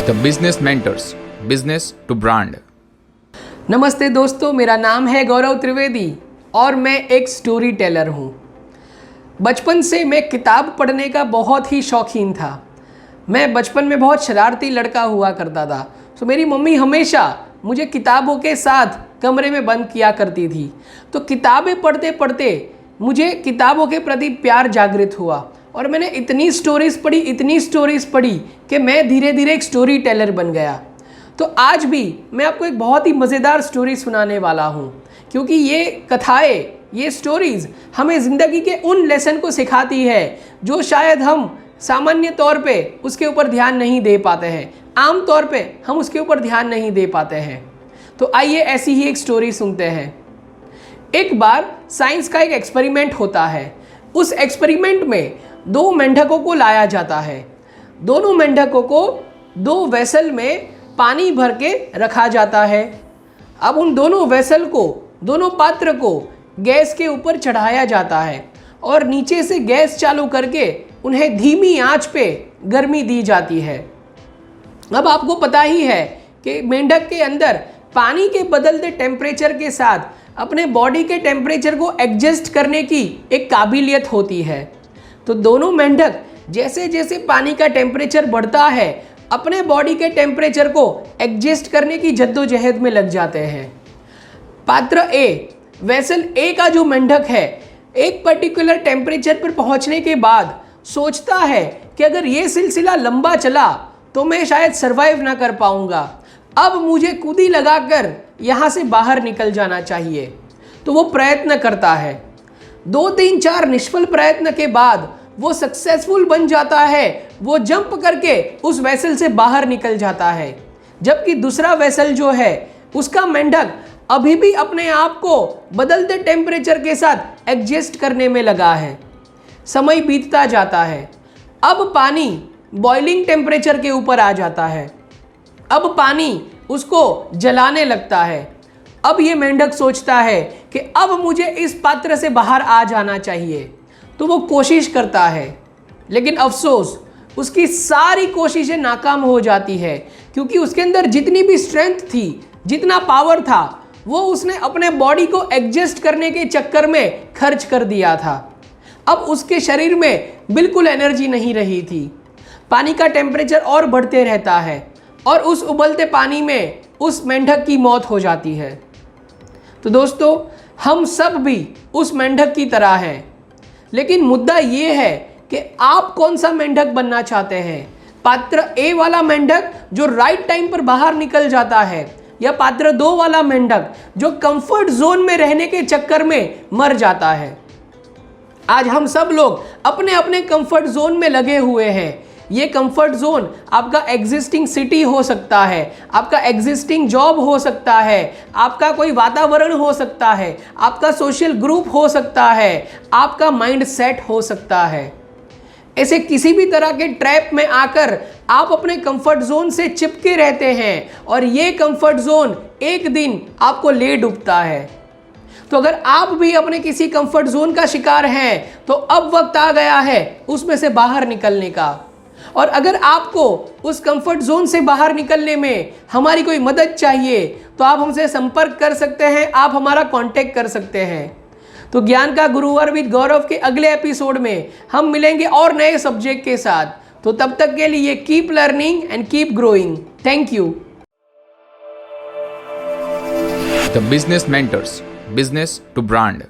The business mentors, business to brand. नमस्ते दोस्तों, मेरा नाम है गौरव त्रिवेदी और मैं एक स्टोरी टेलर हूँ। बचपन से मैं किताब पढ़ने का बहुत ही शौकीन था। मैं बचपन में बहुत शरारती लड़का हुआ करता था, तो मेरी मम्मी हमेशा मुझे किताबों के साथ कमरे में बंद किया करती थी। तो किताबें पढ़ते पढ़ते मुझे किताबों के प्रति प्यार जागृत हुआ और मैंने इतनी स्टोरीज़ पढ़ी कि मैं धीरे धीरे एक स्टोरी टेलर बन गया। तो आज भी मैं आपको एक बहुत ही मज़ेदार स्टोरी सुनाने वाला हूँ, क्योंकि ये कथाएँ, ये स्टोरीज़ हमें ज़िंदगी के उन लेसन को सिखाती है जो शायद हम सामान्य तौर पे उसके ऊपर ध्यान नहीं दे पाते हैं, आम तौर पे हम उसके ऊपर ध्यान नहीं दे पाते हैं। तो आइए ऐसी ही एक स्टोरी सुनते हैं। एक बार साइंस का एक एक्सपेरिमेंट होता है। उस एक्सपेरिमेंट में दो मेंढकों को लाया जाता है। दोनों मेंढकों को दो वेसल में पानी भर के रखा जाता है। अब उन दोनों वेसल को, दोनों पात्र को गैस के ऊपर चढ़ाया जाता है और नीचे से गैस चालू करके उन्हें धीमी आंच पे गर्मी दी जाती है। अब आपको पता ही है कि मेंढक के अंदर पानी के बदलते टेम्परेचर के साथ अपने बॉडी के टेम्परेचर को एडजस्ट करने की एक काबिलियत होती है। तो दोनों मेंढक जैसे जैसे पानी का टेम्परेचर बढ़ता है, अपने बॉडी के टेम्परेचर को एडजस्ट करने की जद्दोजहद में लग जाते हैं। पात्र ए, वेसल ए का जो मेंढक है, एक पर्टिकुलर टेम्परेचर पर पहुंचने के बाद सोचता है कि अगर ये सिलसिला लंबा चला तो मैं शायद सरवाइव ना कर पाऊंगा। अब मुझे कूदी लगाकर यहाँ से बाहर निकल जाना चाहिए। तो वो प्रयत्न करता है। 2-3-4 निष्फल प्रयत्न के बाद वो सक्सेसफुल बन जाता है। वो जंप करके उस वेसल से बाहर निकल जाता है, जबकि दूसरा वेसल जो है, उसका मेंढक अभी भी अपने आप को बदलते टेम्परेचर के साथ एडजस्ट करने में लगा है। समय बीतता जाता है। अब पानी बॉइलिंग टेम्परेचर के ऊपर आ जाता है। अब पानी उसको जलाने लगता है। अब ये मेंढक सोचता है कि अब मुझे इस पात्र से बाहर आ जाना चाहिए। तो वो कोशिश करता है, लेकिन अफसोस उसकी सारी कोशिशें नाकाम हो जाती है, क्योंकि उसके अंदर जितनी भी स्ट्रेंथ थी, जितना पावर था, वो उसने अपने बॉडी को एडजस्ट करने के चक्कर में खर्च कर दिया था। अब उसके शरीर में बिल्कुल एनर्जी नहीं रही थी। पानी का टेम्परेचर और बढ़ते रहता है और उस उबलते पानी में उस मेंढक की मौत हो जाती है। तो दोस्तों, हम सब भी उस मेंढक की तरह हैं, लेकिन मुद्दा ये है कि आप कौन सा मेंढक बनना चाहते हैं। पात्र ए वाला मेंढक जो राइट टाइम पर बाहर निकल जाता है, या पात्र 2 वाला मेंढक जो कंफर्ट जोन में रहने के चक्कर में मर जाता है। आज हम सब लोग अपने अपने कंफर्ट जोन में लगे हुए हैं। ये कंफर्ट जोन आपका एग्जिस्टिंग सिटी हो सकता है, आपका एग्जिस्टिंग जॉब हो सकता है, आपका कोई वातावरण हो सकता है, आपका सोशल ग्रुप हो सकता है, आपका माइंड सेट हो सकता है। ऐसे किसी भी तरह के ट्रैप में आकर आप अपने कंफर्ट जोन से चिपके रहते हैं और ये कंफर्ट जोन एक दिन आपको ले डूबता है। तो अगर आप भी अपने किसी कंफर्ट जोन का शिकार हैं, तो अब वक्त आ गया है उसमें से बाहर निकलने का। और अगर आपको उस कंफर्ट जोन से बाहर निकलने में हमारी कोई मदद चाहिए, तो आप हमसे संपर्क कर सकते हैं, आप हमारा कांटेक्ट कर सकते हैं। तो ज्ञान का गुरुवर विद गौरव के अगले एपिसोड में हम मिलेंगे और नए सब्जेक्ट के साथ। तो तब तक के लिए keep learning and keep growing. Thank you. The business mentors, business to brand.